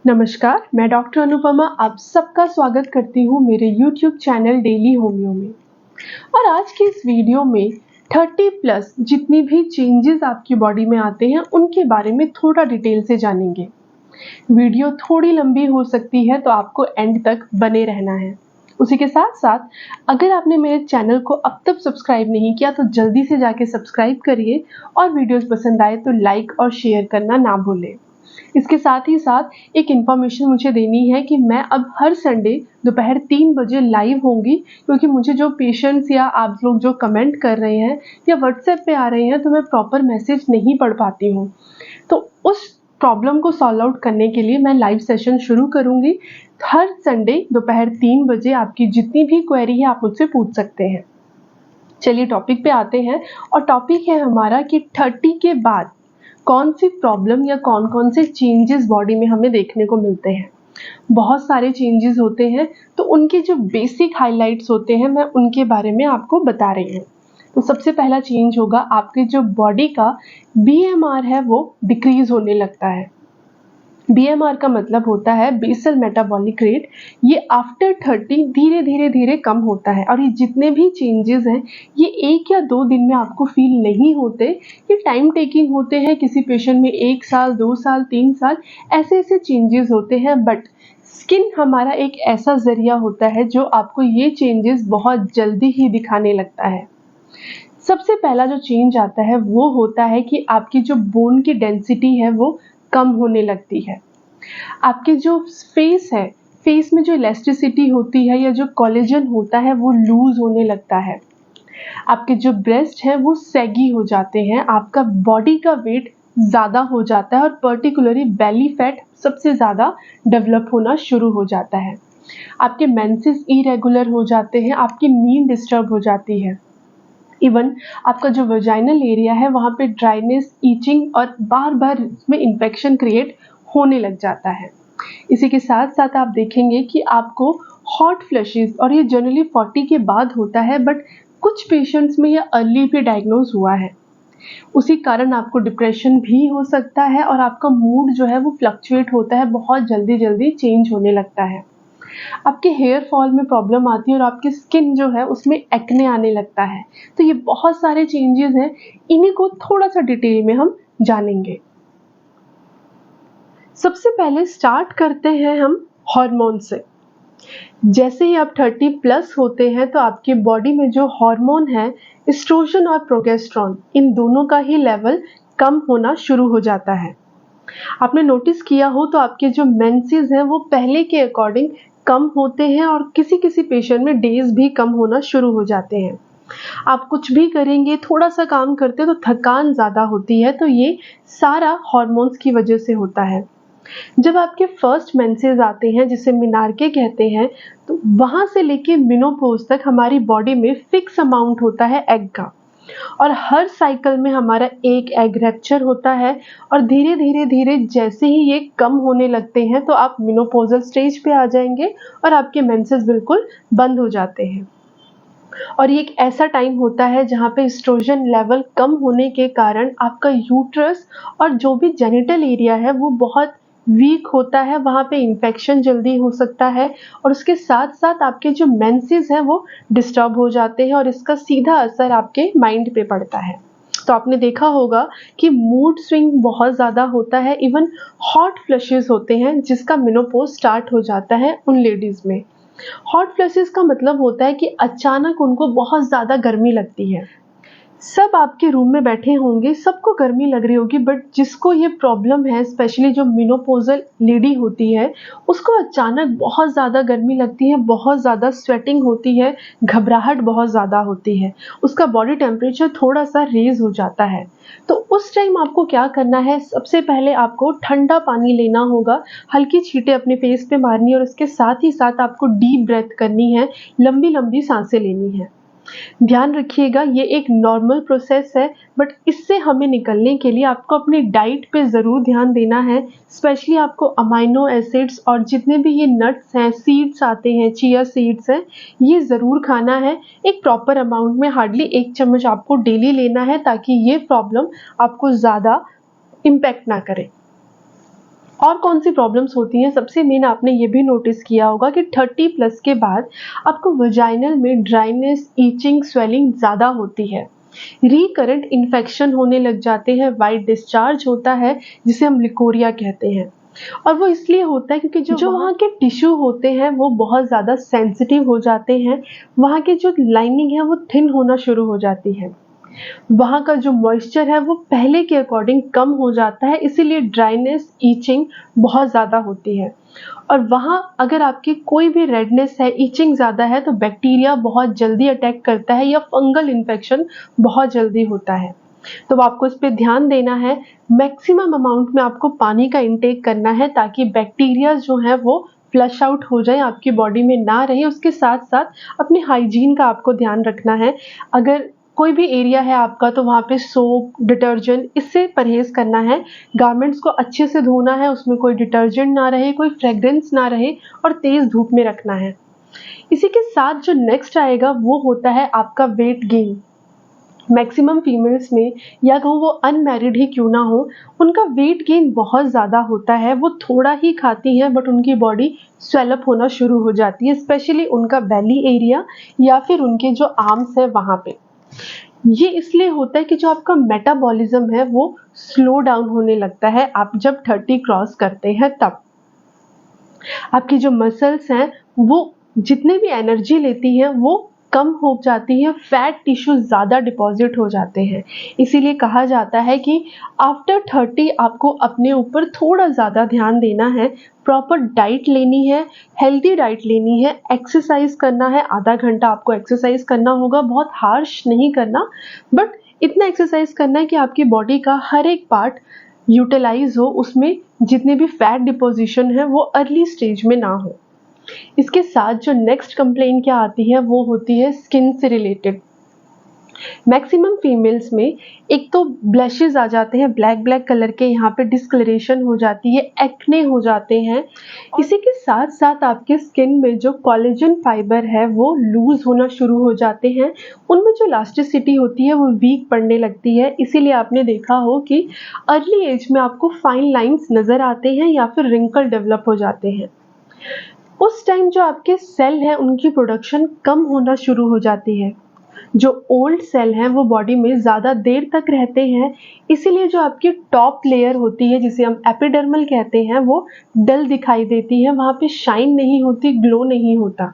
नमस्कार, मैं डॉक्टर अनुपमा आप सबका स्वागत करती हूँ मेरे YouTube चैनल डेली होमियो में। और आज की इस वीडियो में 30 प्लस जितनी भी चेंजेस आपकी बॉडी में आते हैं उनके बारे में थोड़ा डिटेल से जानेंगे। वीडियो थोड़ी लंबी हो सकती है तो आपको एंड तक बने रहना है। उसी के साथ साथ अगर आपने मेरे चैनल को अब तक सब्सक्राइब नहीं किया तो जल्दी से जाके सब्सक्राइब करिए और वीडियोस पसंद आए तो लाइक और शेयर करना ना भूलें। इसके साथ ही साथ एक इन्फॉर्मेशन मुझे देनी है कि मैं अब हर संडे दोपहर 3 बजे लाइव होंगी, क्योंकि मुझे जो पेशेंट्स या आप लोग जो कमेंट कर रहे हैं या व्हाट्सएप पे आ रहे हैं तो मैं प्रॉपर मैसेज नहीं पढ़ पाती हूँ। तो उस प्रॉब्लम को सॉल्व आउट करने के लिए मैं लाइव सेशन शुरू करूँगी। हर संडे दोपहर 3 बजे आपकी जितनी भी क्वेरी है आप मुझसे पूछ सकते हैं। चलिए टॉपिक पे आते हैं और टॉपिक है हमारा कि 30 के बाद कौन सी प्रॉब्लम या कौन कौन से चेंजेस बॉडी में हमें देखने को मिलते हैं। बहुत सारे चेंजेस होते हैं तो उनके जो बेसिक हाइलाइट्स होते हैं मैं उनके बारे में आपको बता रही हूँ। तो सबसे पहला चेंज होगा आपके जो बॉडी का BMR है वो डिक्रीज होने लगता है। BMR का मतलब होता है बेसल मेटाबॉलिक रेट। ये आफ्टर 30 धीरे धीरे धीरे कम होता है और ये जितने भी चेंजेस हैं ये 1 या 2 दिन में आपको फील नहीं होते। ये टाइम टेकिंग होते हैं, किसी पेशेंट में 1 साल 2 साल 3 साल ऐसे ऐसे चेंजेस होते हैं। बट स्किन हमारा एक ऐसा जरिया होता है जो आपको ये चेंजेस बहुत जल्दी ही दिखाने लगता है। सबसे पहला जो चेंज आता है वो होता है कि आपकी जो बोन की डेंसिटी है वो कम होने लगती है। आपके जो फेस है, फेस में जो इलास्टिसिटी होती है या जो कोलेजन होता है वो लूज होने लगता है। आपके जो ब्रेस्ट है वो सैगी हो जाते हैं। आपका बॉडी का वेट ज़्यादा हो जाता है और पर्टिकुलरली बेली फैट सबसे ज़्यादा डेवलप होना शुरू हो जाता है। आपके मेंसेस इरेगुलर हो जाते हैं, आपकी नींद डिस्टर्ब हो जाती है। इवन आपका जो वजाइनल एरिया है वहाँ पे ड्राइनेस, ईचिंग और बार बार इसमें इन्फेक्शन क्रिएट होने लग जाता है। इसी के साथ साथ आप देखेंगे कि आपको हॉट फ्लैशेस, और ये जनरली 40 के बाद होता है बट कुछ पेशेंट्स में ये अर्ली भी डायग्नोज हुआ है। उसी कारण आपको डिप्रेशन भी हो सकता है और आपका मूड जो है वो फ्लक्चुएट होता है, बहुत जल्दी जल्दी चेंज होने लगता है। आपके हेयर फॉल में प्रॉब्लम आती है और आपकी स्किन जो है उसमें एक्ने आने लगता है। तो ये बहुत सारे चेंजेस हैं, इन्हीं को थोड़ा सा डिटेल में हम जानेंगे। सबसे पहले स्टार्ट करते हैं हम हार्मोन से। जैसे ही आप 30 प्लस होते हैं तो आपकी बॉडी में जो हार्मोन है एस्ट्रोजन और प्रोजेस्टेरोन, इन दोनों का ही लेवल कम होना शुरू हो जाता है। आपने नोटिस किया हो तो आपके जो मेंसेस हैं वो पहले के अकॉर्डिंग कम होते हैं और किसी किसी पेशेंट में डेज भी कम होना शुरू हो जाते हैं। आप कुछ भी करेंगे, थोड़ा सा काम करते हो तो थकान ज़्यादा होती है, तो ये सारा हार्मोन्स की वजह से होता है। जब आपके फर्स्ट मेंसेस आते हैं जिसे मिनार्के कहते हैं, तो वहाँ से लेके मेनोपॉज तक हमारी बॉडी में फिक्स अमाउंट होता है एग का, और हर साइकिल में हमारा एक एग रैप्चर होता है। और धीरे धीरे धीरे जैसे ही ये कम होने लगते हैं तो आप मेनोपॉजल स्टेज पे आ जाएंगे और आपके मेंसेस बिल्कुल बंद हो जाते हैं। और ये एक ऐसा टाइम होता है जहाँ पे एस्ट्रोजन लेवल कम होने के कारण आपका यूट्रस और जो भी जेनिटल एरिया है वो बहुत वीक होता है, वहाँ पे इन्फेक्शन जल्दी हो सकता है और उसके साथ साथ आपके जो मेंसेस हैं वो डिस्टर्ब हो जाते हैं और इसका सीधा असर आपके माइंड पे पड़ता है। तो आपने देखा होगा कि मूड स्विंग बहुत ज़्यादा होता है, इवन हॉट फ्लशेस होते हैं जिसका मेनोपॉज स्टार्ट हो जाता है उन लेडीज़ में। हॉट फ्लैशेस का मतलब होता है कि अचानक उनको बहुत ज़्यादा गर्मी लगती है। सब आपके रूम में बैठे होंगे, सबको गर्मी लग रही होगी, बट जिसको ये प्रॉब्लम है, स्पेशली जो मेनोपॉजल लेडी होती है, उसको अचानक बहुत ज़्यादा गर्मी लगती है, बहुत ज़्यादा स्वेटिंग होती है, घबराहट बहुत ज़्यादा होती है, उसका बॉडी टेम्परेचर थोड़ा सा रेज हो जाता है। तो उस टाइम आपको क्या करना है, सबसे पहले आपको ठंडा पानी लेना होगा, हल्की छींटें अपने फेस पे मारनी है और उसके साथ ही साथ आपको डीप ब्रेथ करनी है, लंबी लंबी सांसें लेनी है। ध्यान रखिएगा ये एक नॉर्मल प्रोसेस है, बट इससे हमें निकलने के लिए आपको अपनी डाइट पे ज़रूर ध्यान देना है। स्पेशली आपको अमाइनो एसिड्स और जितने भी ये नट्स हैं, सीड्स आते हैं, चिया सीड्स हैं, ये ज़रूर खाना है। एक प्रॉपर अमाउंट में, हार्डली 1 चम्मच आपको डेली लेना है ताकि ये प्रॉब्लम आपको ज़्यादा इम्पैक्ट ना करे। और कौन सी प्रॉब्लम्स होती हैं? सबसे मेन आपने ये भी नोटिस किया होगा कि 30 प्लस के बाद आपको वजाइनल में ड्राइनेस, ईचिंग, स्वेलिंग ज़्यादा होती है। रिकरेंट इन्फेक्शन होने लग जाते हैं, वाइट डिस्चार्ज होता है जिसे हम लिकोरिया कहते हैं। और वो इसलिए होता है क्योंकि जो वहाँ के टिश्यू होते हैं वो बहुत ज़्यादा सेंसिटिव हो जाते हैं, वहाँ की जो लाइनिंग है वो थिन होना शुरू हो जाती है, वहाँ का जो मॉइस्चर है वो पहले के अकॉर्डिंग कम हो जाता है, इसीलिए ड्राइनेस, ईचिंग बहुत ज़्यादा होती है। और वहाँ अगर आपकी कोई भी रेडनेस है, ईचिंग ज़्यादा है, तो बैक्टीरिया बहुत जल्दी अटैक करता है या फंगल इन्फेक्शन बहुत जल्दी होता है। तो आपको इस पे ध्यान देना है। मैक्सिमम अमाउंट में आपको पानी का इंटेक करना है ताकि बैक्टीरिया जो है वो फ्लश आउट हो जाए, आपकी बॉडी में ना रहे। उसके साथ साथ अपने हाइजीन का आपको ध्यान रखना है। अगर कोई भी एरिया है आपका तो वहाँ पे सोप, डिटर्जेंट, इससे परहेज करना है। गारमेंट्स को अच्छे से धोना है, उसमें कोई डिटर्जेंट ना रहे, कोई फ्रेग्रेंस ना रहे और तेज धूप में रखना है। इसी के साथ जो नेक्स्ट आएगा वो होता है आपका वेट गेन। मैक्सिमम फीमेल्स में, या कहूँ वो अनमैरिड ही क्यों ना हो, उनका वेट गेन बहुत ज़्यादा होता है। वो थोड़ा ही खाती हैं बट उनकी बॉडी स्वेलअप होना शुरू हो जाती है, स्पेशली उनका बेली एरिया या फिर उनके जो आर्म्स है वहाँ पे। ये इसलिए होता है कि जो आपका मेटाबॉलिज्म है वो स्लो डाउन होने लगता है आप जब 30 क्रॉस करते हैं तब। आपकी जो मसल्स हैं वो जितने भी एनर्जी लेती हैं वो कम हो जाती है, फैट टिश्यू ज़्यादा डिपॉजिट हो जाते हैं। इसीलिए कहा जाता है कि आफ्टर 30 आपको अपने ऊपर थोड़ा ज़्यादा ध्यान देना है, प्रॉपर डाइट लेनी है, हेल्दी डाइट लेनी है, एक्सरसाइज करना है। आधा घंटा आपको एक्सरसाइज करना होगा, बहुत हार्श नहीं करना, बट इतना एक्सरसाइज करना है कि आपकी बॉडी का हर एक पार्ट यूटिलाइज हो, उसमें जितने भी फैट डिपोजिशन है वो अर्ली स्टेज में ना हो। इसके साथ जो नेक्स्ट कंप्लेंट क्या आती है वो होती है स्किन से रिलेटेड। मैक्सिमम फीमेल्स में एक तो ब्लशेस आ जाते हैं, ब्लैक ब्लैक कलर के, यहाँ पे डिस्कलरेशन हो जाती है, एक्ने हो जाते हैं। इसी के साथ साथ आपके स्किन में जो कोलेजन फाइबर है वो लूज होना शुरू हो जाते हैं, उनमें जो इलास्टिसिटी होती है वो वीक पड़ने लगती है। इसीलिए आपने देखा हो कि अर्ली एज में आपको फाइन लाइंस नज़र आते हैं या फिर रिंकल डेवलप हो जाते हैं। उस टाइम जो आपके सेल हैं उनकी प्रोडक्शन कम होना शुरू हो जाती है। जो ओल्ड सेल हैं वो बॉडी में ज़्यादा देर तक रहते हैं, इसीलिए जो आपकी टॉप लेयर होती है जिसे हम एपिडर्मल कहते हैं वो डल दिखाई देती है, वहाँ पे शाइन नहीं होती, ग्लो नहीं होता।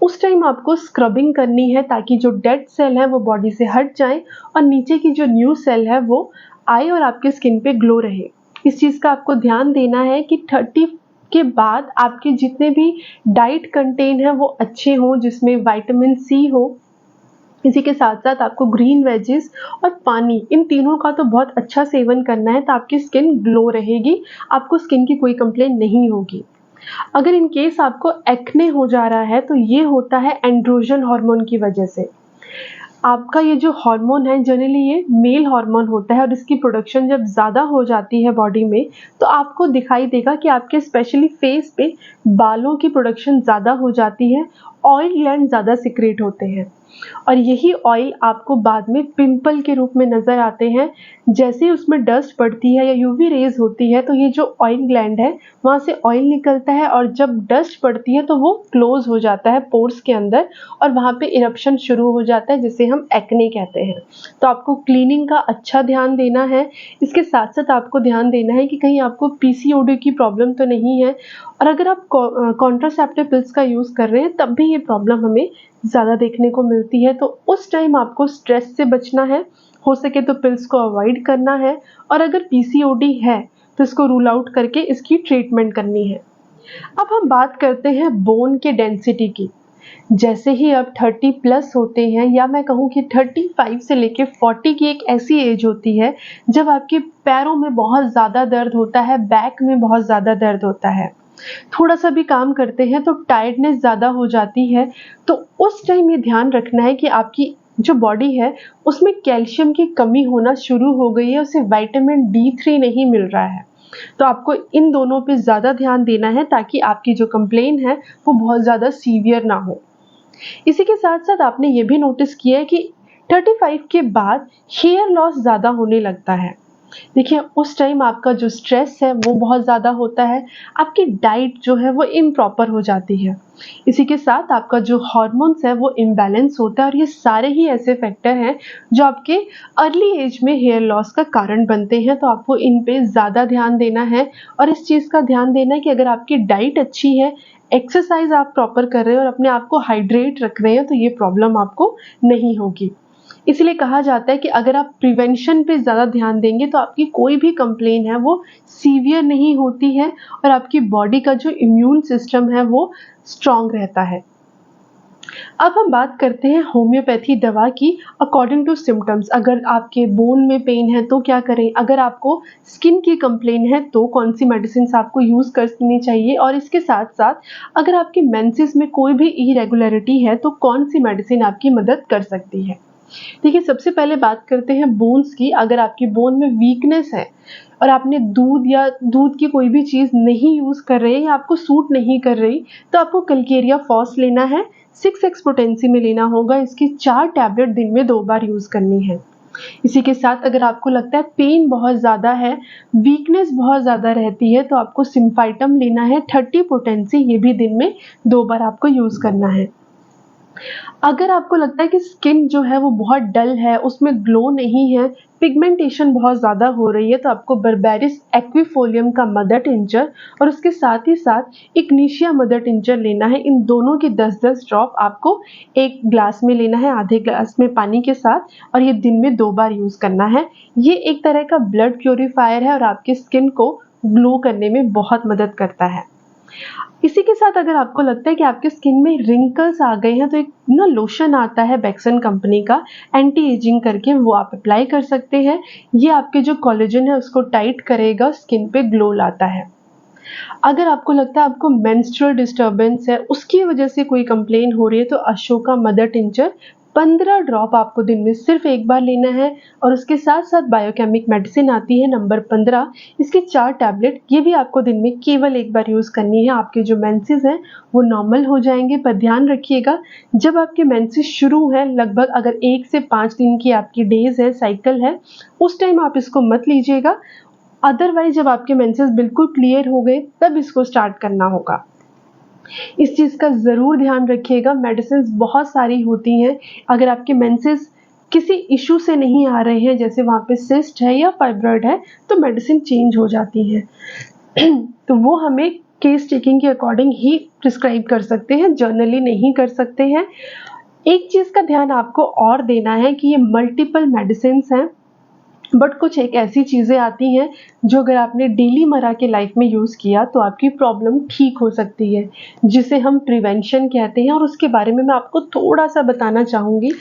उस टाइम आपको स्क्रबिंग करनी है ताकि जो डेड सेल है वो बॉडी से हट जाए और नीचे की जो न्यू सेल है वो आए और आपके स्किन पे ग्लो रहे। इस चीज़ का आपको ध्यान देना है कि 30 के बाद आपके जितने भी डाइट कंटेन है वो अच्छे हों, जिसमें विटामिन सी हो। इसी के साथ साथ आपको ग्रीन वेजेस और पानी, इन तीनों का तो बहुत अच्छा सेवन करना है तो आपकी स्किन ग्लो रहेगी, आपको स्किन की कोई कंप्लेन नहीं होगी। अगर इन केस आपको एक्ने हो जा रहा है तो ये होता है एंड्रोजन हार्मोन की वजह से। आपका ये जो हार्मोन है जनरली ये मेल हार्मोन होता है और इसकी प्रोडक्शन जब ज़्यादा हो जाती है बॉडी में तो आपको दिखाई देगा कि आपके स्पेशली फेस पे बालों की प्रोडक्शन ज़्यादा हो जाती है, ऑयल ग्लैंड ज़्यादा सिक्रेट होते हैं और यही ऑयल आपको बाद में पिंपल के रूप में नज़र आते हैं। जैसे ही उसमें डस्ट पड़ती है या यूवी रेज होती है तो ये जो ऑयल ग्लैंड है वहाँ से ऑयल निकलता है और जब डस्ट पड़ती है तो वो क्लोज हो जाता है पोर्स के अंदर और वहाँ पे इरप्शन शुरू हो जाता है जिसे हम एक्ने कहते हैं। तो आपको क्लीनिंग का अच्छा ध्यान देना है। इसके साथ साथ आपको ध्यान देना है कि कहीं आपको पीसीओडी की प्रॉब्लम तो नहीं है, और अगर आप कॉन्ट्रासेप्टिव पिल्स का यूज़ कर रहे हैं तब भी ये प्रॉब्लम हमें ज़्यादा देखने को मिलती है। तो उस टाइम आपको स्ट्रेस से बचना है, हो सके तो पिल्स को अवॉइड करना है और अगर पीसीओडी है तो इसको रूल आउट करके इसकी ट्रीटमेंट करनी है। अब हम बात करते हैं बोन के डेंसिटी की। जैसे ही अब 30 प्लस होते हैं या मैं कहूँ कि 35 से लेके 40 की एक ऐसी एज होती है जब आपके पैरों में बहुत ज़्यादा दर्द होता है, बैक में बहुत ज़्यादा दर्द होता है, थोड़ा सा भी काम करते हैं तो टायर्डनेस ज़्यादा हो जाती है। तो उस टाइम ये ध्यान रखना है कि आपकी जो बॉडी है उसमें कैल्शियम की कमी होना शुरू हो गई है, उसे विटामिन D3 नहीं मिल रहा है। तो आपको इन दोनों पे ज़्यादा ध्यान देना है ताकि आपकी जो कंप्लेन है वो बहुत ज़्यादा सीवियर ना हो। इसी के साथ साथ आपने ये भी नोटिस किया है कि 35 के बाद हेयर लॉस ज़्यादा होने लगता है। देखिए उस टाइम आपका जो स्ट्रेस है वो बहुत ज़्यादा होता है, आपकी डाइट जो है वो इम्प्रॉपर हो जाती है। इसी के साथ आपका जो हार्मोन्स है वो इम्बैलेंस होता है और ये सारे ही ऐसे फैक्टर हैं जो आपके अर्ली एज में हेयर लॉस का कारण बनते हैं। तो आपको इन पे ज़्यादा ध्यान देना है और इस चीज़ का ध्यान देना है कि अगर आपकी डाइट अच्छी है, एक्सरसाइज आप प्रॉपर कर रहे हो और अपने आप को हाइड्रेट रख रहे हैं तो ये प्रॉब्लम आपको नहीं होगी। इसलिए कहा जाता है कि अगर आप प्रिवेंशन पे ज़्यादा ध्यान देंगे तो आपकी कोई भी कंप्लेन है वो सीवियर नहीं होती है और आपकी बॉडी का जो इम्यून सिस्टम है वो स्ट्रॉन्ग रहता है। अब हम बात करते हैं होम्योपैथी दवा की अकॉर्डिंग टू सिम्टम्स। अगर आपके बोन में पेन है तो क्या करें, अगर आपको स्किन की कंप्लेन है तो कौन सी मेडिसिन आपको यूज़ करनी चाहिए, और इसके साथ साथ अगर आपके मेंसेस में कोई भी इरेगुलरिटी है तो कौन सी मेडिसिन आपकी मदद कर सकती है। देखिए सबसे पहले बात करते हैं बोन्स की। अगर आपकी बोन में वीकनेस है और आपने दूध की कोई भी चीज़ नहीं यूज़ कर रहे या आपको सूट नहीं कर रही तो आपको कलकेरिया फॉस लेना है, 6x पोटेंसी में लेना होगा। इसकी 4 टैबलेट दिन में 2 बार यूज़ करनी है। इसी के साथ अगर आपको लगता है पेन बहुत ज़्यादा है, वीकनेस बहुत ज़्यादा रहती है तो आपको सिम्फाइटम लेना है 30 पोटेंसी, ये भी दिन में 2 बार आपको यूज़ करना है। अगर आपको लगता है कि स्किन जो है वो बहुत डल है, उसमें ग्लो नहीं है, पिगमेंटेशन बहुत ज़्यादा हो रही है तो आपको बर्बेरिस एक्विफोलियम का मदर टिंचर और उसके साथ ही साथ इग्निशिया मदर टिंचर लेना है। इन दोनों की 10-10 ड्रॉप आपको एक ग्लास में लेना है, आधे ग्लास में पानी के साथ, और ये दिन में 2 बार यूज़ करना है। ये एक तरह का ब्लड प्योरीफायर है और आपकी स्किन को ग्लो करने में बहुत मदद करता है। इसी के साथ अगर आपको लगता है कि आपके स्किन में रिंकल्स आ गए हैं तो एक ना लोशन आता है बेक्सन कंपनी का एंटी एजिंग करके, वो आप अप्लाई कर सकते हैं। ये आपके जो कोलेजन है उसको टाइट करेगा, स्किन पे ग्लो लाता है। अगर आपको लगता है आपको मेंस्ट्रुअल डिस्टर्बेंस है, उसकी वजह से कोई कंप्लेन हो रही है तो अशोका मदर टिंचर 15 ड्रॉप आपको दिन में सिर्फ एक बार लेना है और उसके साथ साथ बायोकेमिक मेडिसिन आती है नंबर 15, इसकी 4 टैबलेट, ये भी आपको दिन में केवल एक बार यूज़ करनी है। आपके जो मेंसेस हैं वो नॉर्मल हो जाएंगे, पर ध्यान रखिएगा जब आपके मेंसेस शुरू हैं, लगभग अगर 1 से 5 दिन की आपकी डेज है, साइकिल है, उस टाइम आप इसको मत लीजिएगा। अदरवाइज जब आपके मेंसेस बिल्कुल क्लियर हो गए तब इसको स्टार्ट करना होगा। इस चीज़ का ज़रूर ध्यान रखिएगा। मेडिसिन बहुत सारी होती हैं, अगर आपके मेंसेस किसी इशू से नहीं आ रहे हैं, जैसे वहाँ पे सिस्ट है या फाइब्रॉइड है, तो मेडिसिन चेंज हो जाती है। तो वो हमें केस टेकिंग के अकॉर्डिंग ही प्रिस्क्राइब कर सकते हैं, जर्नली नहीं कर सकते हैं। एक चीज़ का ध्यान आपको और देना है कि ये मल्टीपल मेडिसिन हैं, बट कुछ एक ऐसी चीज़ें आती हैं जो अगर आपने डेली मर्रा के लाइफ में यूज़ किया तो आपकी प्रॉब्लम ठीक हो सकती है, जिसे हम प्रिवेंशन कहते हैं, और उसके बारे में मैं आपको थोड़ा सा बताना चाहूँगी।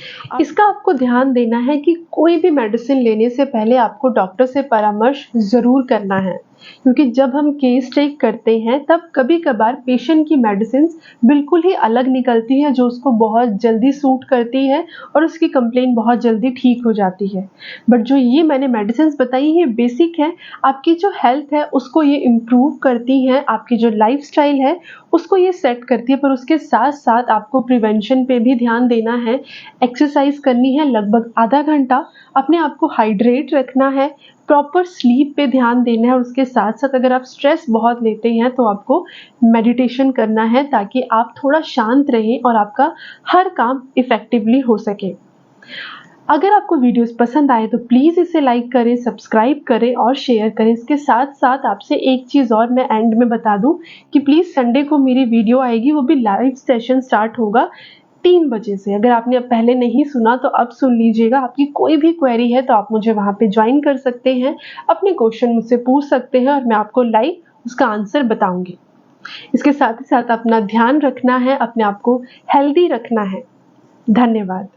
इसका आपको ध्यान देना है कि कोई भी मेडिसिन लेने से पहले आपको डॉक्टर से परामर्श ज़रूर करना है, क्योंकि जब हम केस टेक करते हैं तब कभी कभार पेशेंट की मेडिसिन बिल्कुल ही अलग निकलती है जो उसको बहुत जल्दी सूट करती है और उसकी कंप्लेन बहुत जल्दी ठीक हो जाती है। बट जो ये मैंने मेडिसिन बताई ये बेसिक है, आपकी जो हेल्थ है उसको ये इम्प्रूव करती हैं, आपकी जो लाइफस्टाइल है उसको ये सेट करती है, पर उसके साथ साथ आपको प्रिवेंशन पे भी ध्यान देना है। एक्सरसाइज करनी है लगभग आधा घंटा, अपने आप को हाइड्रेट रखना है, प्रॉपर स्लीप पे ध्यान देना है, और उसके साथ साथ अगर आप स्ट्रेस बहुत लेते हैं तो आपको मेडिटेशन करना है ताकि आप थोड़ा शांत रहें और आपका हर काम इफ़ेक्टिवली हो सके। अगर आपको वीडियोस पसंद आए तो प्लीज़ इसे लाइक करें, सब्सक्राइब करें और शेयर करें। इसके साथ साथ आपसे एक चीज़ और मैं एंड में बता दूं कि प्लीज़ संडे को मेरी वीडियो आएगी, वो भी लाइव सेशन स्टार्ट होगा 3 बजे से। अगर आपने अब पहले नहीं सुना तो अब सुन लीजिएगा। आपकी कोई भी क्वेरी है तो आप मुझे वहाँ पे ज्वाइन कर सकते हैं, अपने क्वेश्चन मुझसे पूछ सकते हैं और मैं आपको लाइव उसका आंसर बताऊंगी। इसके साथ ही साथ अपना ध्यान रखना है, अपने आप को हेल्दी रखना है। धन्यवाद।